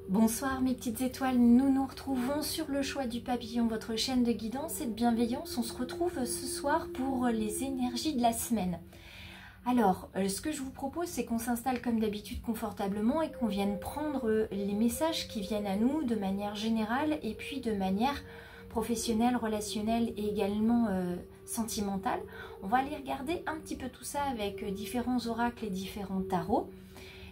Bonsoir mes petites étoiles, nous nous retrouvons sur le choix du papillon, votre chaîne de guidance et de bienveillance. On se retrouve ce soir pour les énergies de la semaine. Alors, ce que je vous propose, c'est qu'on s'installe comme d'habitude confortablement et qu'on vienne prendre les messages qui viennent à nous de manière générale et puis de manière professionnelle, relationnelle et également sentimentale. On va aller regarder un petit peu tout ça avec différents oracles et différents tarots.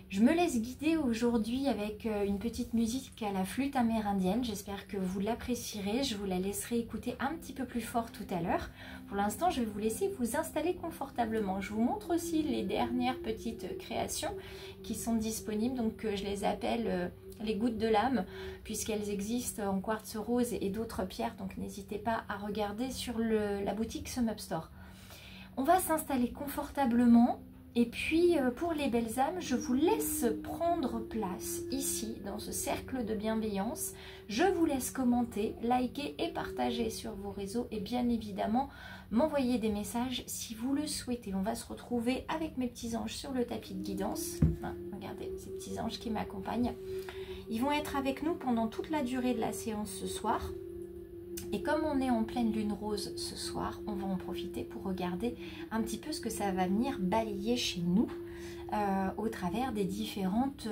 Je me laisse guider aujourd'hui avec une petite musique à la flûte amérindienne. J'espère que vous l'apprécierez. Je vous la laisserai écouter un petit peu plus fort tout à l'heure. Pour l'instant, je vais vous laisser vous installer confortablement. Je vous montre aussi les dernières petites créations qui sont disponibles. Donc, je les appelle les gouttes de l'âme, puisqu'elles existent en quartz rose et d'autres pierres. Donc, n'hésitez pas à regarder sur la boutique SumUp Store. On va s'installer confortablement. Et puis, pour les belles âmes, je vous laisse prendre place ici, dans ce cercle de bienveillance. Je vous laisse commenter, liker et partager sur vos réseaux. Et bien évidemment, m'envoyer des messages si vous le souhaitez. On va se retrouver avec mes petits anges sur le tapis de guidance. Regardez, ces petits anges qui m'accompagnent. Ils vont être avec nous pendant toute la durée de la séance ce soir. Et comme on est en pleine lune rose ce soir, on va en profiter pour regarder un petit peu ce que ça va venir balayer chez nous au travers des différentes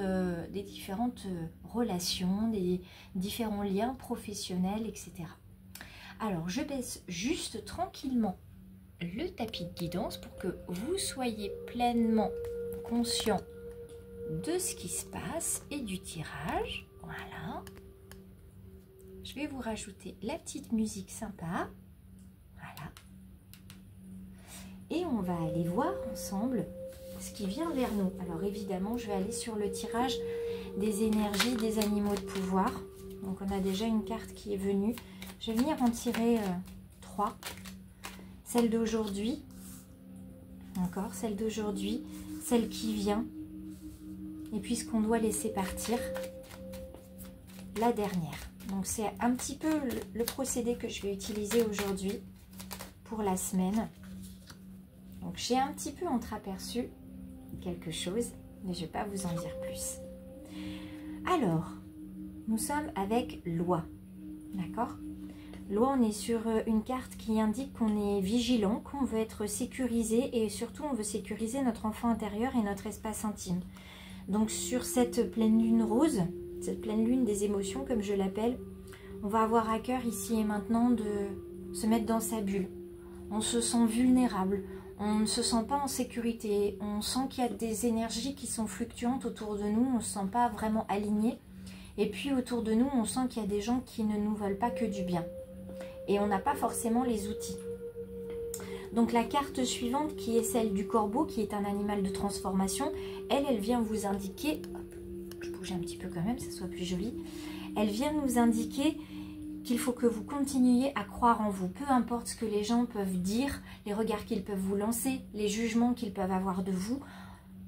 relations, des différents liens professionnels, etc. Alors, je baisse juste tranquillement le tapis de guidance pour que vous soyez pleinement conscient de ce qui se passe et du tirage. Voilà. Je vais vous rajouter la petite musique sympa. Voilà. Et on va aller voir ensemble ce qui vient vers nous. Alors évidemment, je vais aller sur le tirage des énergies des animaux de pouvoir. Donc on a déjà une carte qui est venue. Je vais venir en tirer 3. Celle d'aujourd'hui. Encore, celle d'aujourd'hui. Celle qui vient. Et puis ce qu'on doit laisser partir. La dernière. Donc c'est un petit peu le procédé que je vais utiliser aujourd'hui pour la semaine. Donc j'ai un petit peu entreaperçu quelque chose, mais je ne vais pas vous en dire plus. Alors, nous sommes avec loi, d'accord? Loi, on est sur une carte qui indique qu'on est vigilant, qu'on veut être sécurisé et surtout on veut sécuriser notre enfant intérieur et notre espace intime. Donc sur cette pleine lune rose, cette pleine lune des émotions comme je l'appelle, on va avoir à cœur ici et maintenant de se mettre dans sa bulle. On se sent vulnérable, on ne se sent pas en sécurité, on sent qu'il y a des énergies qui sont fluctuantes autour de nous, on ne se sent pas vraiment aligné. Et puis autour de nous, on sent qu'il y a des gens qui ne nous veulent pas que du bien. Et on n'a pas forcément les outils. Donc la carte suivante qui est celle du corbeau, qui est un animal de transformation, elle vient vous indiquer... Je bouge un petit peu quand même, ça soit plus joli. Elle vient nous indiquer qu'il faut que vous continuiez à croire en vous. Peu importe ce que les gens peuvent dire, les regards qu'ils peuvent vous lancer, les jugements qu'ils peuvent avoir de vous.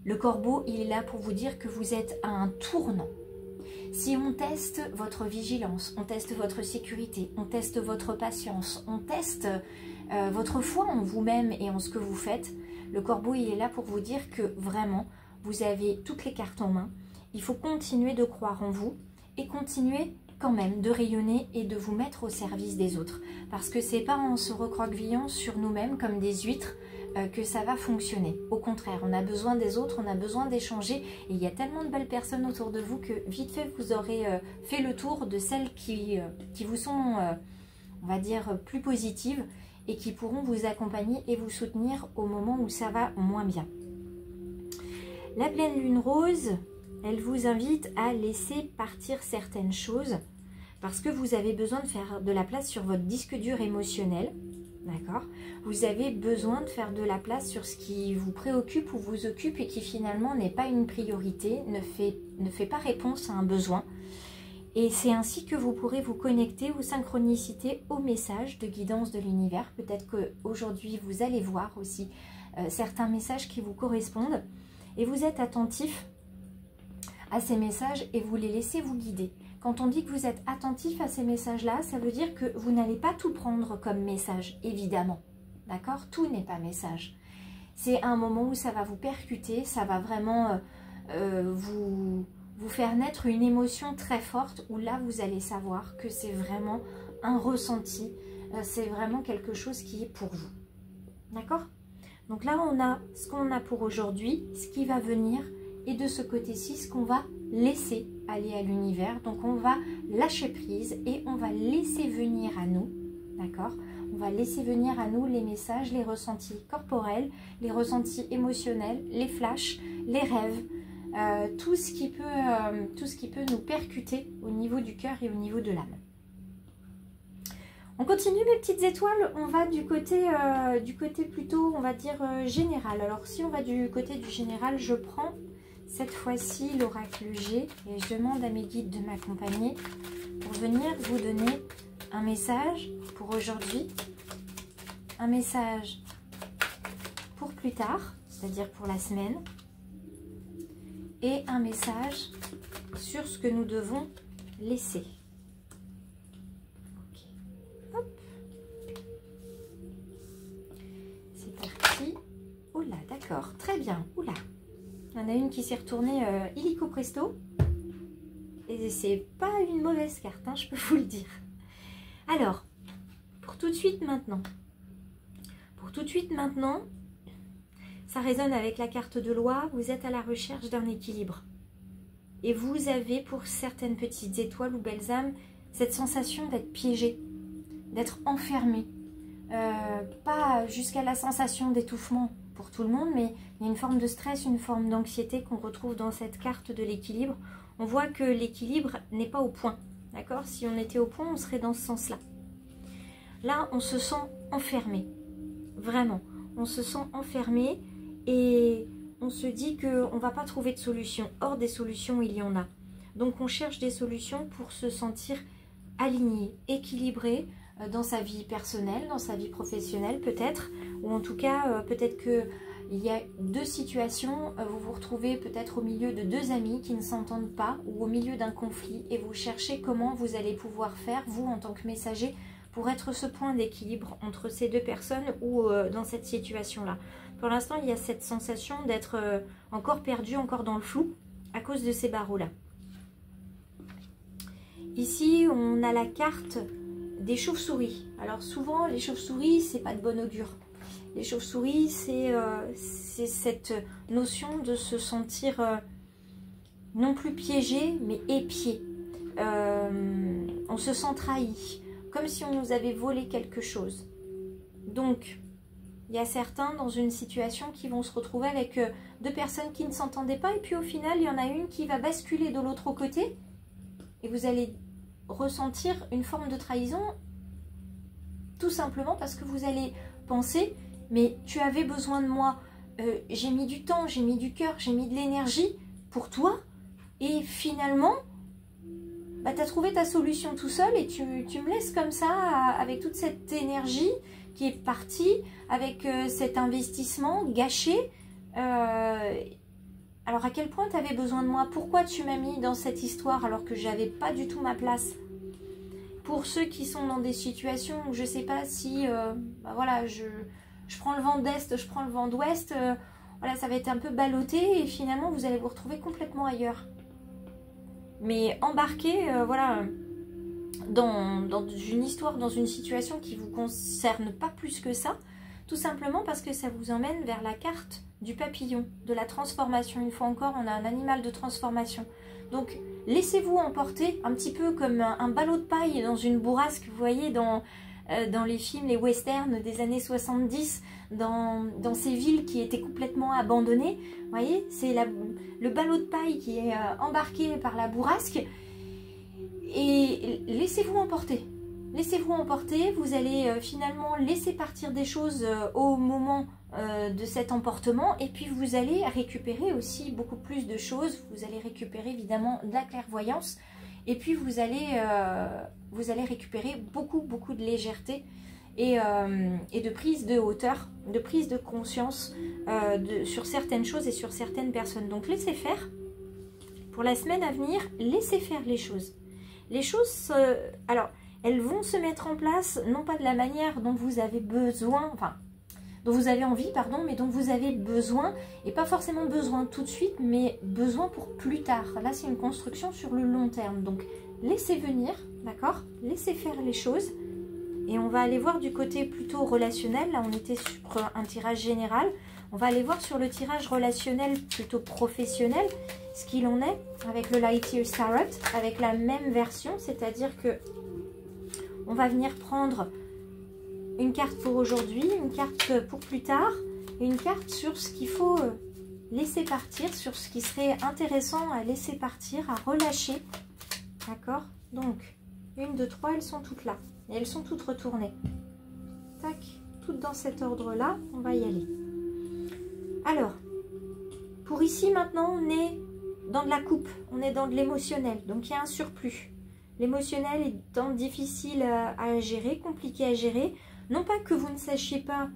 Le corbeau, il est là pour vous dire que vous êtes à un tournant. Si on teste votre vigilance, on teste votre sécurité, on teste votre patience, on teste votre foi en vous-même et en ce que vous faites, le corbeau, il est là pour vous dire que vraiment, vous avez toutes les cartes en main. Il faut continuer de croire en vous et continuer quand même de rayonner et de vous mettre au service des autres. Parce que c'est pas en se recroquevillant sur nous-mêmes comme des huîtres que ça va fonctionner. Au contraire, on a besoin des autres, on a besoin d'échanger. Et il y a tellement de belles personnes autour de vous que vite fait, vous aurez fait le tour de celles qui vous sont, on va dire, plus positives et qui pourront vous accompagner et vous soutenir au moment où ça va moins bien. La pleine lune rose... Elle vous invite à laisser partir certaines choses parce que vous avez besoin de faire de la place sur votre disque dur émotionnel. D'accord? Vous avez besoin de faire de la place sur ce qui vous préoccupe ou vous occupe et qui finalement n'est pas une priorité, ne fait pas réponse à un besoin. Et c'est ainsi que vous pourrez vous connecter aux synchronicités, aux messages de guidance de l'univers. Peut-être qu'aujourd'hui, vous allez voir aussi certains messages qui vous correspondent et vous êtes attentif à ces messages et vous les laissez vous guider. Quand on dit que vous êtes attentif à ces messages-là, ça veut dire que vous n'allez pas tout prendre comme message, évidemment. D'accord? Tout n'est pas message. C'est un moment où ça va vous percuter, ça va vraiment vous vous faire naître une émotion très forte où là, vous allez savoir que c'est vraiment un ressenti, c'est vraiment quelque chose qui est pour vous. D'accord? Donc là, on a ce qu'on a pour aujourd'hui, ce qui va venir, et de ce côté-ci, ce qu'on va laisser aller à l'univers. Donc on va lâcher prise et on va laisser venir à nous, d'accord? On va laisser venir à nous les messages, les ressentis corporels, les ressentis émotionnels, les flashs, les rêves, tout ce qui peut nous percuter au niveau du cœur et au niveau de l'âme. On continue mes petites étoiles, on va du côté plutôt, on va dire, général. Alors si on va du côté du général, je prends cette fois-ci l'oracle G et je demande à mes guides de m'accompagner pour venir vous donner un message pour aujourd'hui, un message pour plus tard, c'est-à-dire pour la semaine, et un message sur ce que nous devons laisser. Oula, d'accord, très bien. Oula, il y en a une qui s'est retournée illico presto. Et c'est pas une mauvaise carte, hein, je peux vous le dire. Alors, pour tout de suite maintenant. Ça résonne avec la carte de loi. Vous êtes à la recherche d'un équilibre. Et vous avez, pour certaines petites étoiles ou belles âmes, cette sensation d'être piégé, d'être enfermé. Pas jusqu'à la sensation d'étouffement pour tout le monde, mais il y a une forme de stress, une forme d'anxiété qu'on retrouve dans cette carte de l'équilibre. On voit que l'équilibre n'est pas au point, d'accord? Si on était au point, on serait dans ce sens-là. Là, on se sent enfermé, vraiment. On se sent enfermé et on se dit qu'on ne va pas trouver de solution. Or, des solutions, il y en a. Donc, on cherche des solutions pour se sentir aligné, équilibré, dans sa vie personnelle, dans sa vie professionnelle peut-être, ou en tout cas peut-être qu'il y a deux situations, vous vous retrouvez peut-être au milieu de deux amis qui ne s'entendent pas ou au milieu d'un conflit et vous cherchez comment vous allez pouvoir faire, vous en tant que messager, pour être ce point d'équilibre entre ces deux personnes ou dans cette situation-là. Pour l'instant, il y a cette sensation d'être encore perdu, encore dans le flou à cause de ces barreaux-là. Ici, on a la carte des chauves-souris. Alors souvent, les chauves-souris, c'est pas de bon augure. Les chauves-souris, c'est cette notion de se sentir non plus piégé, mais épié. On se sent trahi, comme si on nous avait volé quelque chose. Donc, il y a certains dans une situation qui vont se retrouver avec deux personnes qui ne s'entendaient pas, et puis au final, il y en a une qui va basculer de l'autre côté, et vous allez ressentir une forme de trahison, tout simplement parce que vous allez penser, mais tu avais besoin de moi, j'ai mis du temps, j'ai mis du cœur, j'ai mis de l'énergie pour toi, et finalement, bah, tu as trouvé ta solution tout seul, et tu me laisses comme ça, avec toute cette énergie qui est partie, avec cet investissement gâché. Alors à quel point tu avais besoin de moi? Pourquoi tu m'as mis dans cette histoire alors que j'avais pas du tout ma place? Pour ceux qui sont dans des situations où je ne sais pas si bah voilà, je prends le vent d'est, je prends le vent d'ouest, voilà, ça va être un peu ballotté et finalement vous allez vous retrouver complètement ailleurs. Mais embarqué voilà, dans une histoire, dans une situation qui ne vous concerne pas plus que ça, tout simplement parce que ça vous emmène vers la carte du papillon, de la transformation. Une fois encore, on a un animal de transformation. Donc, laissez-vous emporter un petit peu comme un ballot de paille dans une bourrasque, vous voyez, dans les films, les westerns des années 70, dans ces villes qui étaient complètement abandonnées. Vous voyez, c'est le ballot de paille qui est embarqué par la bourrasque. Et laissez-vous emporter. Laissez-vous emporter, vous allez finalement laisser partir des choses au moment de cet emportement et puis vous allez récupérer aussi beaucoup plus de choses. Vous allez récupérer évidemment de la clairvoyance et puis vous allez récupérer beaucoup de légèreté et de prise de hauteur, de prise de conscience sur certaines choses et sur certaines personnes. Donc laissez faire. Pour la semaine à venir, laissez faire les choses. Les choses, alors, elles vont se mettre en place, non pas de la manière dont vous avez besoin, enfin, dont vous avez envie, pardon, mais dont vous avez besoin, et pas forcément besoin tout de suite, mais besoin pour plus tard. Là, c'est une construction sur le long terme. Donc, laissez venir, d'accord? Laissez faire les choses. Et on va aller voir du côté plutôt relationnel. Là, on était sur un tirage général. On va aller voir sur le tirage relationnel plutôt professionnel ce qu'il en est avec le Light Years Tarot, avec la même version, c'est-à-dire que on va venir prendre une carte pour aujourd'hui, une carte pour plus tard, et une carte sur ce qu'il faut laisser partir, sur ce qui serait intéressant à laisser partir, à relâcher. D'accord? Donc, 1, 2, 3, elles sont toutes là. Et elles sont toutes retournées. Tac, toutes dans cet ordre-là, on va y aller. Alors, pour ici maintenant, on est dans de la coupe, on est dans de l'émotionnel, donc il y a un surplus. L'émotionnel étant difficile à gérer, compliqué à gérer. Non pas que vous ne sachiez pas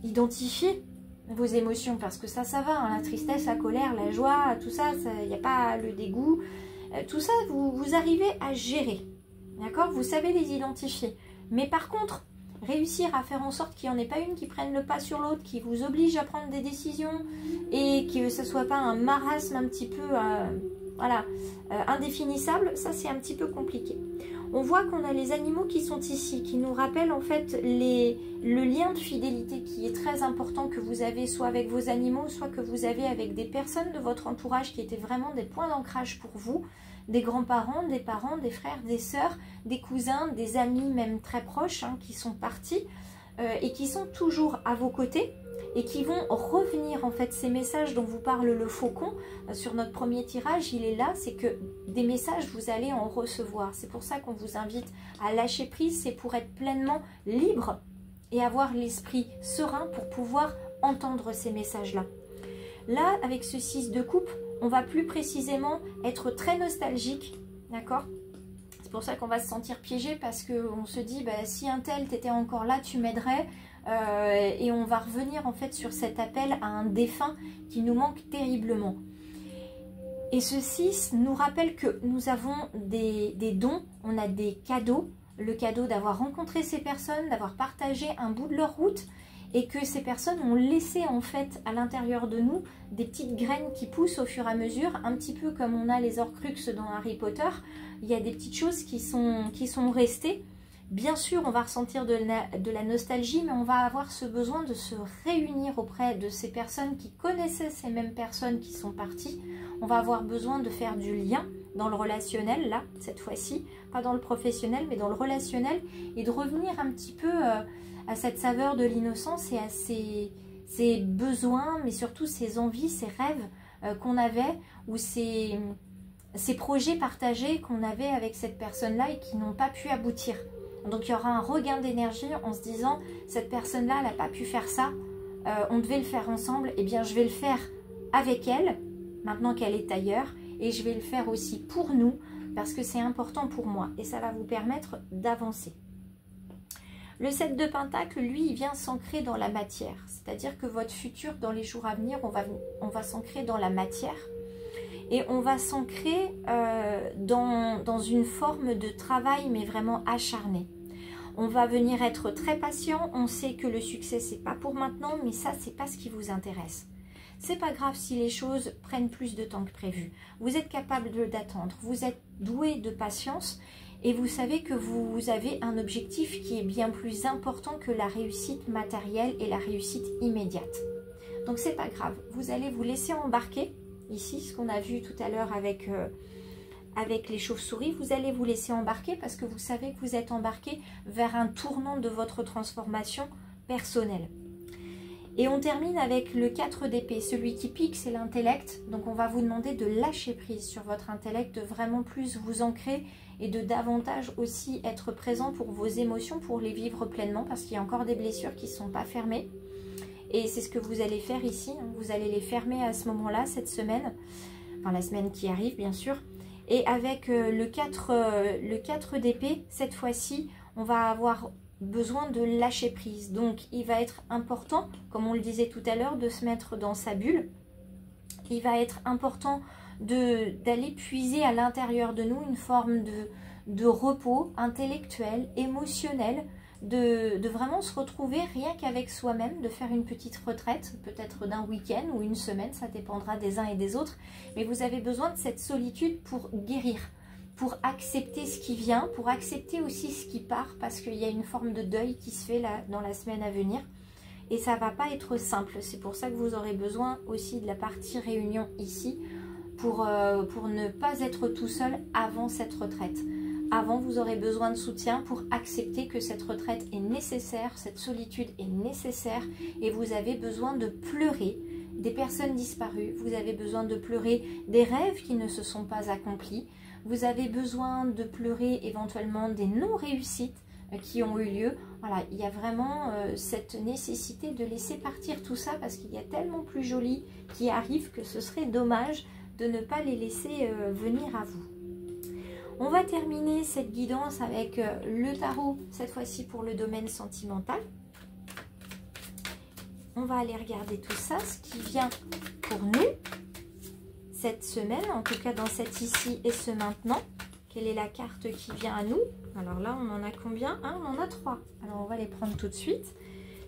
identifier vos émotions, parce que ça va, hein, la tristesse, la colère, la joie, tout ça, il n'y a pas le dégoût. Tout ça, vous arrivez à gérer, d'accord? Vous savez les identifier. Mais par contre, réussir à faire en sorte qu'il n'y en ait pas une qui prenne le pas sur l'autre, qui vous oblige à prendre des décisions et que ce ne soit pas un marasme un petit peu indéfinissable, ça c'est un petit peu compliqué. On voit qu'on a les animaux qui sont ici, qui nous rappellent en fait le lien de fidélité qui est très important que vous avez soit avec vos animaux, soit que vous avez avec des personnes de votre entourage qui étaient vraiment des points d'ancrage pour vous, des grands-parents, des parents, des frères, des sœurs, des cousins, des amis même très proches hein, qui sont partis et qui sont toujours à vos côtés et qui vont revenir en fait ces messages dont vous parle le faucon sur notre premier tirage, il est là, c'est que des messages vous allez en recevoir. C'est pour ça qu'on vous invite à lâcher prise, c'est pour être pleinement libre et avoir l'esprit serein pour pouvoir entendre ces messages-là. Là, avec ce 6 de coupe, on va plus précisément être très nostalgique, d'accord? C'est pour ça qu'on va se sentir piégé parce qu'on se dit, bah, si un tel t'étais encore là, tu m'aiderais. Et on va revenir en fait sur cet appel à un défunt qui nous manque terriblement. Et ce 6 nous rappelle que nous avons des dons, on a des cadeaux. Le cadeau d'avoir rencontré ces personnes, d'avoir partagé un bout de leur route et que ces personnes ont laissé en fait à l'intérieur de nous des petites graines qui poussent au fur et à mesure, un petit peu comme on a les Horcruxes dans Harry Potter. Il y a des petites choses qui sont restées. Bien sûr, on va ressentir de la nostalgie, mais on va avoir ce besoin de se réunir auprès de ces personnes qui connaissaient ces mêmes personnes qui sont parties. On va avoir besoin de faire du lien dans le relationnel, là, cette fois-ci. Pas dans le professionnel, mais dans le relationnel. Et de revenir un petit peu à cette saveur de l'innocence et à ces besoins, mais surtout ces envies, ces rêves qu'on avait, ou ces projets partagés qu'on avait avec cette personne-là et qui n'ont pas pu aboutir. Donc il y aura un regain d'énergie en se disant, cette personne-là, elle n'a pas pu faire ça, on devait le faire ensemble, et bien je vais le faire avec elle, maintenant qu'elle est ailleurs, et je vais le faire aussi pour nous, parce que c'est important pour moi, et ça va vous permettre d'avancer. Le 7 de Pentacle, lui, il vient s'ancrer dans la matière, c'est-à-dire que votre futur, dans les jours à venir, on va s'ancrer dans la matière, et on va s'ancrer dans une forme de travail, mais vraiment acharné. On va venir être très patient, on sait que le succès, c'est pas pour maintenant, mais ça, c'est pas ce qui vous intéresse. C'est pas grave si les choses prennent plus de temps que prévu. Vous êtes capable d'attendre, vous êtes doué de patience et vous savez que vous avez un objectif qui est bien plus important que la réussite matérielle et la réussite immédiate. Donc c'est pas grave, vous allez vous laisser embarquer. Ici, ce qu'on a vu tout à l'heure avec les chauves-souris, vous allez vous laisser embarquer parce que vous savez que vous êtes embarqué vers un tournant de votre transformation personnelle. Et on termine avec le 4 d'épée. Celui qui pique, c'est l'intellect. Donc on va vous demander de lâcher prise sur votre intellect, de vraiment plus vous ancrer et de davantage aussi être présent pour vos émotions, pour les vivre pleinement parce qu'il y a encore des blessures qui ne sont pas fermées. Et c'est ce que vous allez faire ici. Vous allez les fermer à ce moment-là, cette semaine. Enfin, la semaine qui arrive, bien sûr. Et avec le 4 d'épée, cette fois-ci, on va avoir besoin de lâcher prise. Donc, il va être important, comme on le disait tout à l'heure, de se mettre dans sa bulle. Il va être important d'aller puiser à l'intérieur de nous une forme de repos intellectuel, émotionnel, de vraiment se retrouver rien qu'avec soi-même, de faire une petite retraite, peut-être d'un week-end ou une semaine, ça dépendra des uns et des autres. Mais vous avez besoin de cette solitude pour guérir, pour accepter ce qui vient, pour accepter aussi ce qui part, parce qu'il y a une forme de deuil qui se fait là dans la semaine à venir. Et ça ne va pas être simple. C'est pour ça que vous aurez besoin aussi de la partie réunion ici, pour ne pas être tout seul avant cette retraite. Avant, vous aurez besoin de soutien pour accepter que cette retraite est nécessaire, cette solitude est nécessaire, et vous avez besoin de pleurer des personnes disparues, vous avez besoin de pleurer des rêves qui ne se sont pas accomplis, vous avez besoin de pleurer éventuellement des non-réussites qui ont eu lieu. Voilà, il y a vraiment cette nécessité de laisser partir tout ça, parce qu'il y a tellement plus joli qui arrive que ce serait dommage de ne pas les laisser venir à vous. On va terminer cette guidance avec le tarot, cette fois-ci pour le domaine sentimental. On va aller regarder tout ça, ce qui vient pour nous cette semaine, en tout cas dans cet ici et ce maintenant. Quelle est la carte qui vient à nous? Alors là, on en a combien? On en a 3. Alors on va les prendre tout de suite.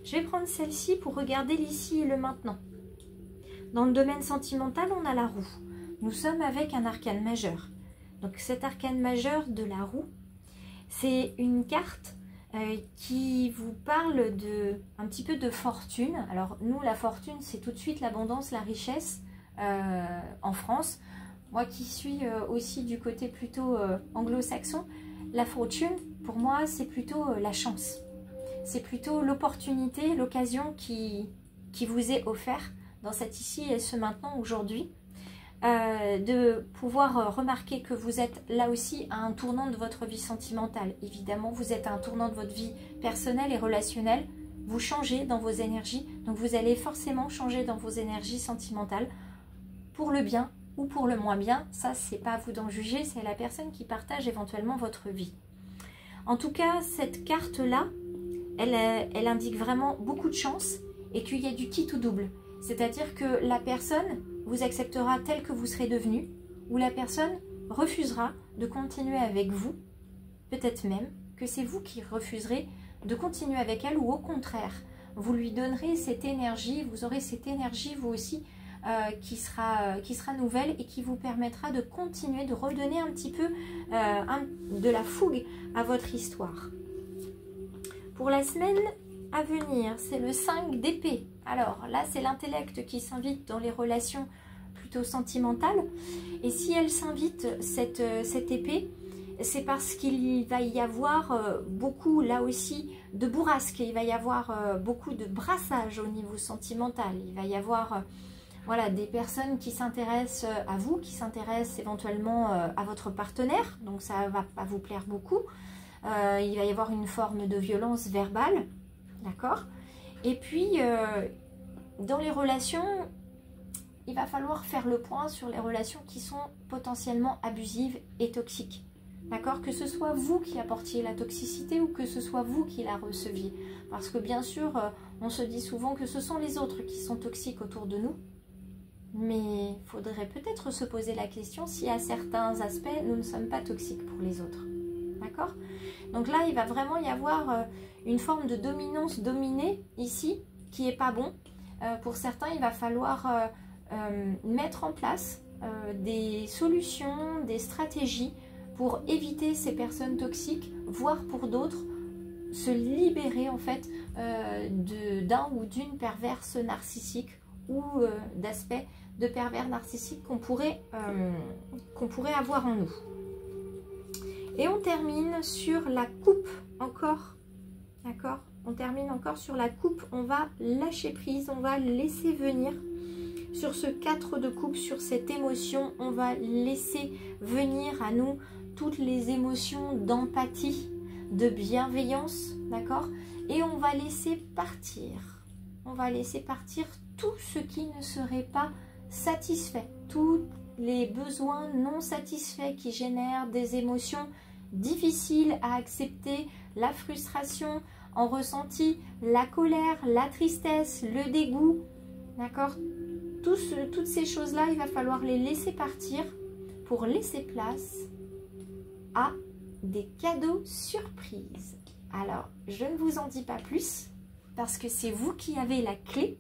Je vais prendre celle-ci pour regarder l'ici et le maintenant. Dans le domaine sentimental, on a la roue. Nous sommes avec un arcane majeur. Donc cet arcane majeur de la roue, c'est une carte qui vous parle un petit peu de fortune. Alors nous, la fortune, c'est tout de suite l'abondance, la richesse en France. Moi qui suis aussi du côté plutôt anglo-saxon, la fortune, pour moi, c'est plutôt la chance. C'est plutôt l'opportunité, l'occasion qui vous est offerte dans cet ici et ce maintenant aujourd'hui. De pouvoir remarquer que vous êtes là aussi à un tournant de votre vie sentimentale. Évidemment, vous êtes à un tournant de votre vie personnelle et relationnelle. Vous changez dans vos énergies, donc vous allez forcément changer dans vos énergies sentimentales pour le bien ou pour le moins bien. Ça, c'est pas à vous d'en juger, c'est la personne qui partage éventuellement votre vie. En tout cas, cette carte-là, elle indique vraiment beaucoup de chance et qu'il y a du quitte ou double. C'est-à-dire que la personne vous acceptera tel que vous serez devenu, ou la personne refusera de continuer avec vous, peut-être même que c'est vous qui refuserez de continuer avec elle, ou au contraire, vous lui donnerez cette énergie, vous aurez cette énergie vous aussi qui sera nouvelle et qui vous permettra de continuer, de redonner un petit peu de la fougue à votre histoire. Pour la semaine à venir, c'est le 5 d'épée. Alors là, c'est l'intellect qui s'invite dans les relations plutôt sentimentales. Et si elle s'invite, cette épée, c'est parce qu'il va y avoir beaucoup, là aussi, de bourrasques. Il va y avoir beaucoup de brassage au niveau sentimental. Il va y avoir voilà, des personnes qui s'intéressent à vous, qui s'intéressent éventuellement à votre partenaire. Donc ça ne va pas vous plaire beaucoup. Il va y avoir une forme de violence verbale. D'accord? Et puis, dans les relations, il va falloir faire le point sur les relations qui sont potentiellement abusives et toxiques. D'accord? Que ce soit vous qui apportiez la toxicité ou que ce soit vous qui la receviez. Parce que bien sûr, on se dit souvent que ce sont les autres qui sont toxiques autour de nous. Mais il faudrait peut-être se poser la question si à certains aspects, nous ne sommes pas toxiques pour les autres. D'accord? Donc là, il va vraiment y avoir une forme de dominance dominée ici qui n'est pas bon. Pour certains, il va falloir mettre en place des solutions, des stratégies pour éviter ces personnes toxiques, voire pour d'autres, se libérer en fait d'un ou d'une perverse narcissique ou d'aspects de pervers narcissiques qu'on pourrait avoir en nous. Et on termine sur la coupe encore, d'accord? On termine encore sur la coupe, on va lâcher prise, on va laisser venir sur ce 4 de coupe, sur cette émotion, on va laisser venir à nous toutes les émotions d'empathie, de bienveillance, d'accord? Et on va laisser partir tout ce qui ne serait pas satisfait, tous les besoins non satisfaits qui génèrent des émotions difficiles à accepter, la frustration en ressenti, la colère, la tristesse, le dégoût, d'accord? Toutes ces choses-là, il va falloir les laisser partir pour laisser place à des cadeaux surprises. Alors, je ne vous en dis pas plus parce que c'est vous qui avez la clé.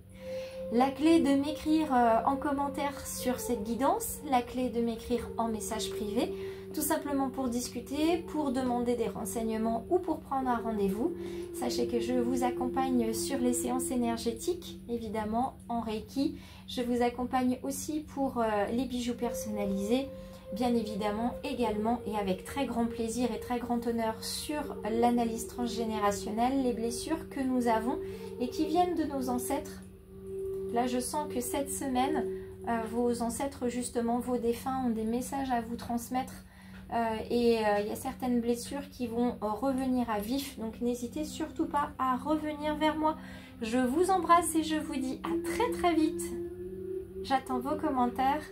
La clé de m'écrire en commentaire sur cette guidance, la clé de m'écrire en message privé, tout simplement pour discuter, pour demander des renseignements ou pour prendre un rendez-vous. Sachez que je vous accompagne sur les séances énergétiques, évidemment en Reiki. Je vous accompagne aussi pour les bijoux personnalisés, bien évidemment également et avec très grand plaisir et très grand honneur sur l'analyse transgénérationnelle, les blessures que nous avons et qui viennent de nos ancêtres. Là, je sens que cette semaine, vos ancêtres, justement, vos défunts ont des messages à vous transmettre et il y a certaines blessures qui vont revenir à vif. Donc, n'hésitez surtout pas à revenir vers moi. Je vous embrasse et je vous dis à très très vite. J'attends vos commentaires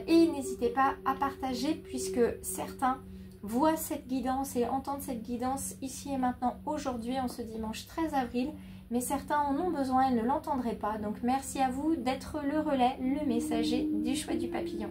et n'hésitez pas à partager puisque certains voient cette guidance et entendent cette guidance ici et maintenant aujourd'hui en ce dimanche 13 avril. Mais certains en ont besoin et ne l'entendraient pas. Donc merci à vous d'être le relais, le messager du choix du papillon.